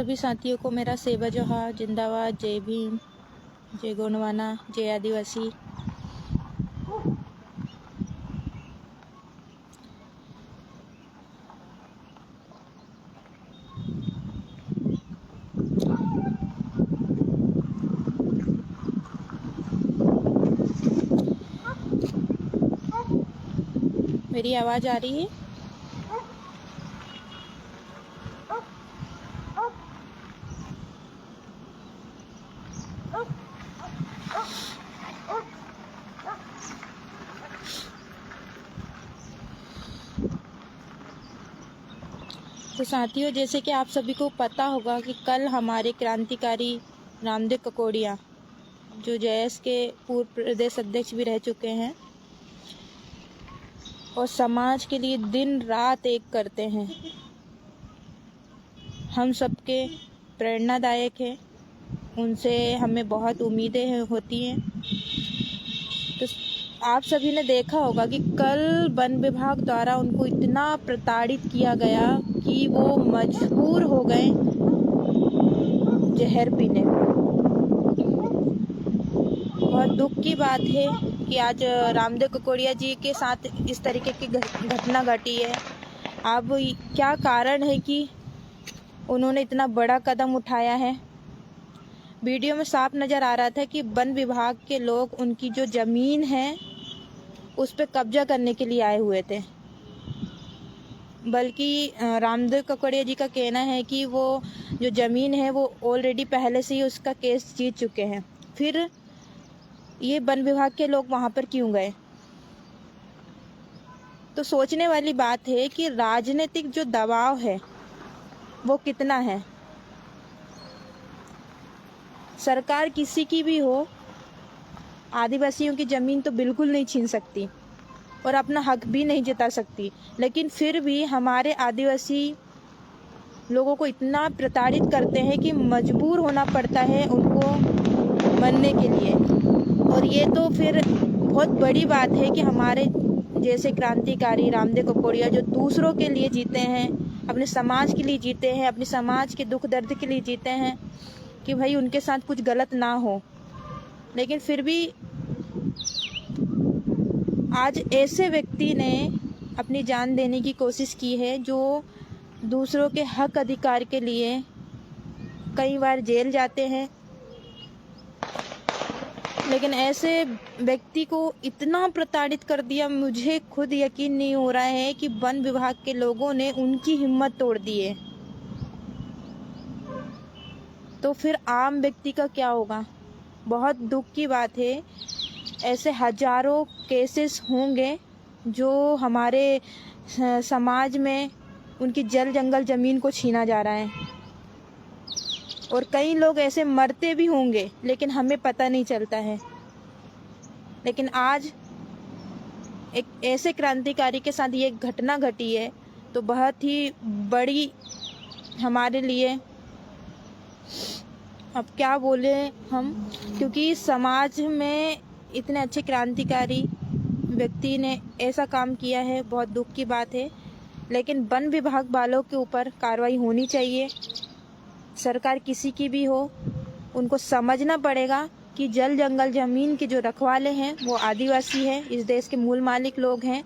सभी साथियों को मेरा सेवा जोहार, जिंदाबाद, जय भीम, जय गोंडवाना, जय आदिवासी। मेरी आवाज़ आ रही है? तो साथियों, जैसे कि आप सभी को पता होगा कि कल हमारे क्रांतिकारी रामदेव ककोड़िया, जो JS के पूर्व प्रदेश अध्यक्ष भी रह चुके हैं और समाज के लिए दिन रात एक करते हैं, हम सबके प्रेरणादायक है। उनसे हमें बहुत उम्मीदें होती हैं। तो आप सभी ने देखा होगा कि कल वन विभाग द्वारा उनको इतना प्रताड़ित किया गया कि वो मजबूर हो गए जहर पीने को। बहुत दुख की बात है कि आज रामदेव ककोड़िया जी के साथ इस तरीके की घटना घटी है। अब क्या कारण है कि उन्होंने इतना बड़ा कदम उठाया है? वीडियो में साफ नज़र आ रहा था कि वन विभाग के लोग उनकी जो ज़मीन है उस पर कब्जा करने के लिए आए हुए थे। बल्कि रामदेव ककोड़िया जी का कहना है कि वो जो ज़मीन है वो ऑलरेडी पहले से ही उसका केस जीत चुके हैं। फिर ये वन विभाग के लोग वहाँ पर क्यों गए? तो सोचने वाली बात है कि राजनीतिक जो दबाव है वो कितना है। सरकार किसी की भी हो, आदिवासियों की ज़मीन तो बिल्कुल नहीं छीन सकती और अपना हक भी नहीं जता सकती, लेकिन फिर भी हमारे आदिवासी लोगों को इतना प्रताड़ित करते हैं कि मजबूर होना पड़ता है उनको मरने के लिए। और ये तो फिर बहुत बड़ी बात है कि हमारे जैसे क्रांतिकारी रामदेव ककोड़िया जो दूसरों के लिए जीते हैं, अपने समाज के लिए जीते हैं, अपने समाज के दुख दर्द के लिए जीते हैं कि भाई उनके साथ कुछ गलत ना हो, लेकिन फिर भी आज ऐसे व्यक्ति ने अपनी जान देने की कोशिश की है जो दूसरों के हक अधिकार के लिए कई बार जेल जाते हैं। लेकिन ऐसे व्यक्ति को इतना प्रताड़ित कर दिया, मुझे खुद यकीन नहीं हो रहा है कि वन विभाग के लोगों ने उनकी हिम्मत तोड़ दी है। तो फिर आम व्यक्ति का क्या होगा? बहुत दुख की बात है। ऐसे हजारों केसेस होंगे जो हमारे समाज में उनकी जल जंगल ज़मीन को छीना जा रहा है, और कई लोग ऐसे मरते भी होंगे लेकिन हमें पता नहीं चलता है। लेकिन आज एक ऐसे क्रांतिकारी के साथ ये घटना घटी है तो बहुत ही बड़ी हमारे लिए, अब क्या बोले हम, क्योंकि समाज में इतने अच्छे क्रांतिकारी व्यक्ति ने ऐसा काम किया है, बहुत दुख की बात है। लेकिन वन विभाग वालों के ऊपर कार्रवाई होनी चाहिए। सरकार किसी की भी हो, उनको समझना पड़ेगा कि जल जंगल ज़मीन के जो रखवाले हैं वो आदिवासी हैं, इस देश के मूल मालिक लोग हैं,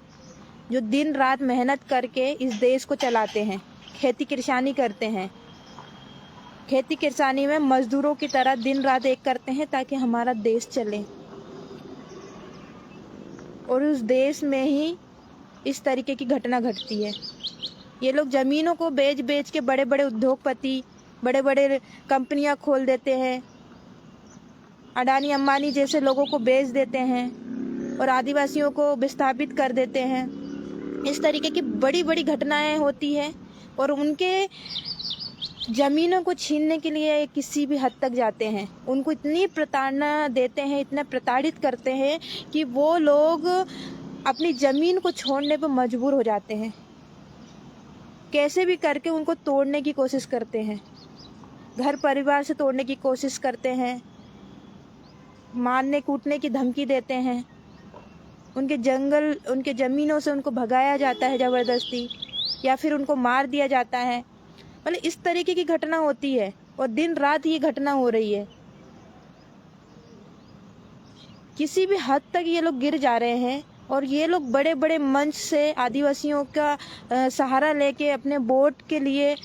जो दिन रात मेहनत करके इस देश को चलाते हैं, खेती किसानी करते हैं। खेती किसानी में मजदूरों की तरह दिन रात एक करते हैं ताकि हमारा देश चले, और उस देश में ही इस तरीके की घटना घटती है। ये लोग ज़मीनों को बेच बेच के बड़े बड़े उद्योगपति, बड़े बड़े कंपनियां खोल देते हैं, अडानी अंबानी जैसे लोगों को बेच देते हैं और आदिवासियों को विस्थापित कर देते हैं। इस तरीके की बड़ी बड़ी घटनाएं होती हैं और उनके ज़मीनों को छीनने के लिए किसी भी हद तक जाते हैं। उनको इतनी प्रताड़ना देते हैं, इतना प्रताड़ित करते हैं कि वो लोग अपनी ज़मीन को छोड़ने पर मजबूर हो जाते हैं। कैसे भी करके उनको तोड़ने की कोशिश करते हैं, घर परिवार से तोड़ने की कोशिश करते हैं, मारने कूटने की धमकी देते हैं, उनके जंगल, उनके ज़मीनों से उनको भगाया जाता है ज़बरदस्ती, या फिर उनको मार दिया जाता है। मतलब इस तरीके की घटना होती है और दिन रात ये घटना हो रही है। किसी भी हद तक ये लोग गिर जा रहे हैं और ये लोग बड़े बड़े मंच से आदिवासियों का सहारा लेके अपने वोट के लिए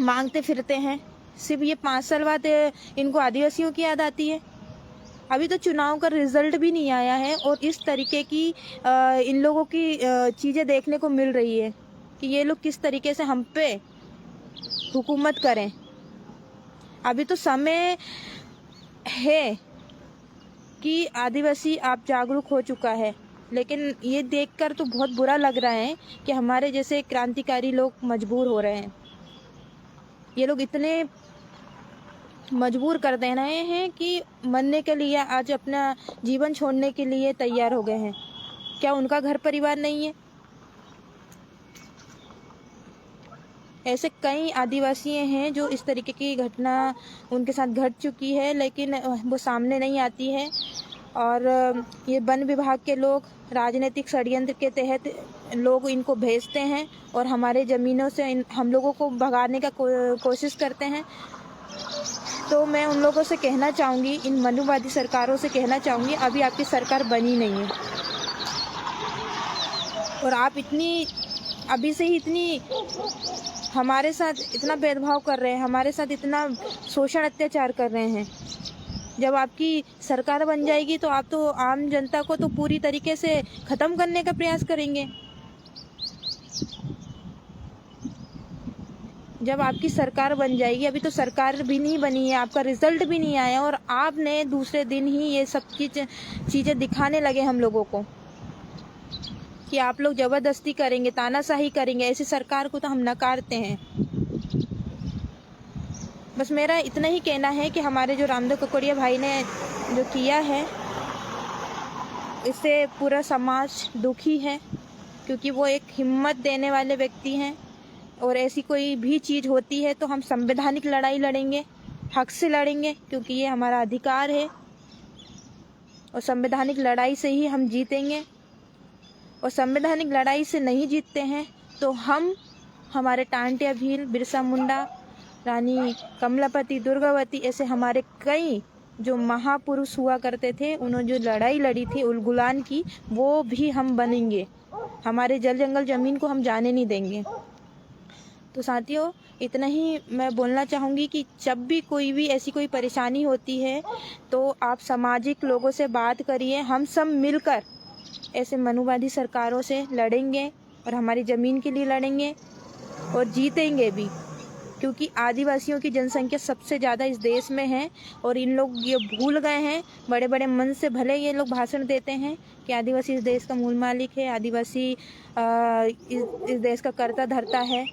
मांगते फिरते हैं। सिर्फ ये 5 साल बाद इनको आदिवासियों की याद आती है। अभी तो चुनाव का रिजल्ट भी नहीं आया है और इस तरीके की इन लोगों की चीज़ें देखने को मिल रही है कि ये लोग किस तरीके से हम पे हुकूमत करें। अभी तो समय है कि आदिवासी आप जागरूक हो चुका है, लेकिन ये देखकर तो बहुत बुरा लग रहा है कि हमारे जैसे क्रांतिकारी लोग मजबूर हो रहे हैं। ये लोग इतने मजबूर कर दे रहे हैं कि मरने के लिए, आज अपना जीवन छोड़ने के लिए तैयार हो गए हैं। क्या उनका घर परिवार नहीं है? ऐसे कई आदिवासी हैं जो इस तरीके की घटना उनके साथ घट चुकी है, लेकिन वो सामने नहीं आती है। और ये वन विभाग के लोग राजनीतिक षड्यंत्र के तहत लोग इनको भेजते हैं और हमारे ज़मीनों से हम लोगों को भगाने का कोशिश करते हैं। तो मैं उन लोगों से कहना चाहूँगी, इन मनुवादी सरकारों से कहना चाहूँगी, अभी आपकी सरकार बनी नहीं है और आप अभी से ही इतनी हमारे साथ इतना भेदभाव कर रहे हैं, हमारे साथ इतना शोषण अत्याचार कर रहे हैं। जब आपकी सरकार बन जाएगी तो आप तो आम जनता को तो पूरी तरीके से ख़त्म करने का प्रयास करेंगे। जब आपकी सरकार बन जाएगी, अभी तो सरकार भी नहीं बनी है, आपका रिजल्ट भी नहीं आया और आपने दूसरे दिन ही ये सब चीज़ें दिखाने लगे हम लोगों को कि आप लोग ज़बरदस्ती करेंगे, तानाशाही करेंगे। ऐसी सरकार को तो हम नकारते हैं। बस मेरा इतना ही कहना है कि हमारे जो रामदेव ककोड़िया भाई ने जो किया है, इससे पूरा समाज दुखी है, क्योंकि वो एक हिम्मत देने वाले व्यक्ति हैं। और ऐसी कोई भी चीज़ होती है तो हम संवैधानिक लड़ाई लड़ेंगे, हक से लड़ेंगे, क्योंकि ये हमारा अधिकार है और संवैधानिक लड़ाई से ही हम जीतेंगे। और संवैधानिक लड़ाई से नहीं जीतते हैं तो हम हमारे टांटिया भील, बिरसा मुंडा, रानी कमलापति, दुर्गावती, ऐसे हमारे कई जो महापुरुष हुआ करते थे, उन्होंने जो लड़ाई लड़ी थी उलगुलान की, वो भी हम बनेंगे। हमारे जल जंगल ज़मीन को हम जाने नहीं देंगे। तो साथियों, इतना ही मैं बोलना चाहूँगी कि जब भी कोई भी ऐसी कोई परेशानी होती है तो आप सामाजिक लोगों से बात करिए। हम सब मिलकर ऐसे मनुवादी सरकारों से लड़ेंगे और हमारी ज़मीन के लिए लड़ेंगे और जीतेंगे भी, क्योंकि आदिवासियों की जनसंख्या सबसे ज़्यादा इस देश में है। और इन लोग ये भूल गए हैं, बड़े बड़े मन से भले ये लोग भाषण देते हैं कि आदिवासी इस देश का मूल मालिक है, आदिवासी इस देश का कर्ता धर्ता है,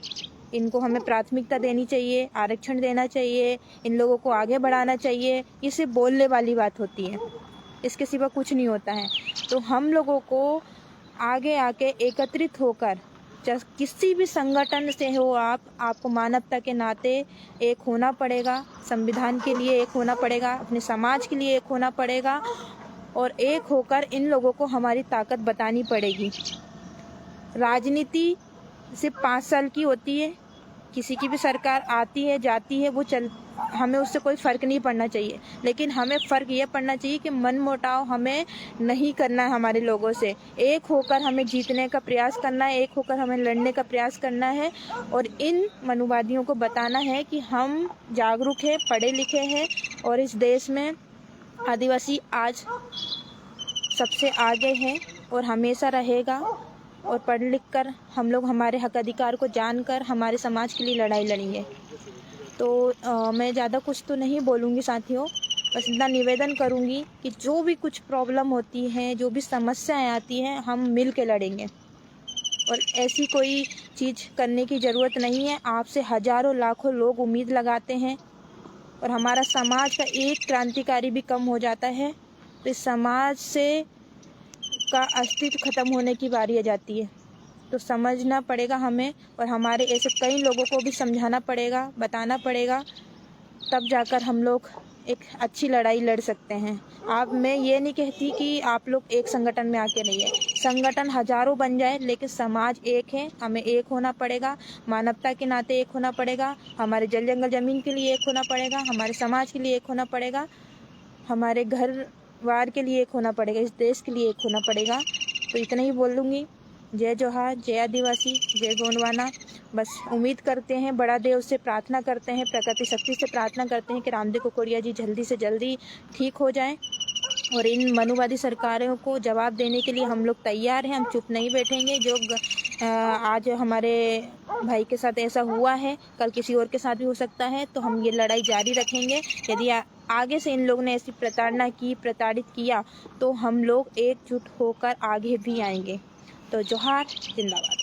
इनको हमें प्राथमिकता देनी चाहिए, आरक्षण देना चाहिए, इन लोगों को आगे बढ़ाना चाहिए। ये सिर्फ बोलने वाली बात होती है, इसके सिवा कुछ नहीं होता है। तो हम लोगों को आगे आके एकत्रित होकर, किसी भी संगठन से हो आपको मानवता के नाते एक होना पड़ेगा, संविधान के लिए एक होना पड़ेगा, अपने समाज के लिए एक होना पड़ेगा और एक होकर इन लोगों को हमारी ताकत बतानी पड़ेगी। राजनीति सिर्फ 5 साल की होती है, किसी की भी सरकार आती है जाती है, हमें उससे कोई फ़र्क नहीं पड़ना चाहिए, लेकिन हमें फ़र्क ये पड़ना चाहिए कि मनमुटाव हमें नहीं करना है हमारे लोगों से। एक होकर हमें जीतने का प्रयास करना है, एक होकर हमें लड़ने का प्रयास करना है और इन मनुवादियों को बताना है कि हम जागरूक हैं, पढ़े लिखे हैं और इस देश में आदिवासी आज सबसे आगे है और हमेशा रहेगा। और पढ़ लिख कर हम लोग हमारे हक अधिकार को जानकर हमारे समाज के लिए लड़ाई लड़ेंगे। तो मैं ज़्यादा कुछ तो नहीं बोलूँगी साथियों, बस इतना निवेदन करूँगी कि जो भी कुछ प्रॉब्लम होती है, जो भी समस्याएं आती हैं, हम मिल के लड़ेंगे और ऐसी कोई चीज़ करने की ज़रूरत नहीं है। आपसे हज़ारों लाखों लोग उम्मीद लगाते हैं और हमारा समाज का एक क्रांतिकारी भी कम हो जाता है तो इस समाज से का अस्तित्व खत्म होने की बारी आ जाती है। तो समझना पड़ेगा हमें और हमारे ऐसे कई लोगों को भी समझाना पड़ेगा, बताना पड़ेगा, तब जाकर हम लोग एक अच्छी लड़ाई लड़ सकते हैं। मैं ये नहीं कहती कि आप लोग एक संगठन में आके रहिए, संगठन हजारों बन जाए लेकिन समाज एक है, हमें एक होना पड़ेगा, मानवता के नाते एक होना पड़ेगा, हमारे जल जंगल ज़मीन के लिए एक होना पड़ेगा, हमारे समाज के लिए एक होना पड़ेगा, हमारे घर वार के लिए एक होना पड़ेगा, इस देश के लिए एक होना पड़ेगा। तो इतना ही बोल दूँगी। जय जोहार, जय आदिवासी, जय गोंडवाना। बस उम्मीद करते हैं, बड़ा देव से प्रार्थना करते हैं, प्रकृति शक्ति से प्रार्थना करते हैं कि रामदेव कुकड़िया जी जल्दी से जल्दी ठीक हो जाएं और इन मनुवादी सरकारों को जवाब देने के लिए हम लोग तैयार हैं। हम चुप नहीं बैठेंगे। जो आज हमारे भाई के साथ ऐसा हुआ है, कल किसी और के साथ भी हो सकता है, तो हम ये लड़ाई जारी रखेंगे। यदि आगे से इन लोगों ने ऐसी प्रताड़ना की, प्रताड़ित किया, तो हम लोग एकजुट होकर आगे भी आएंगे। तो जोहार, जिंदाबाद।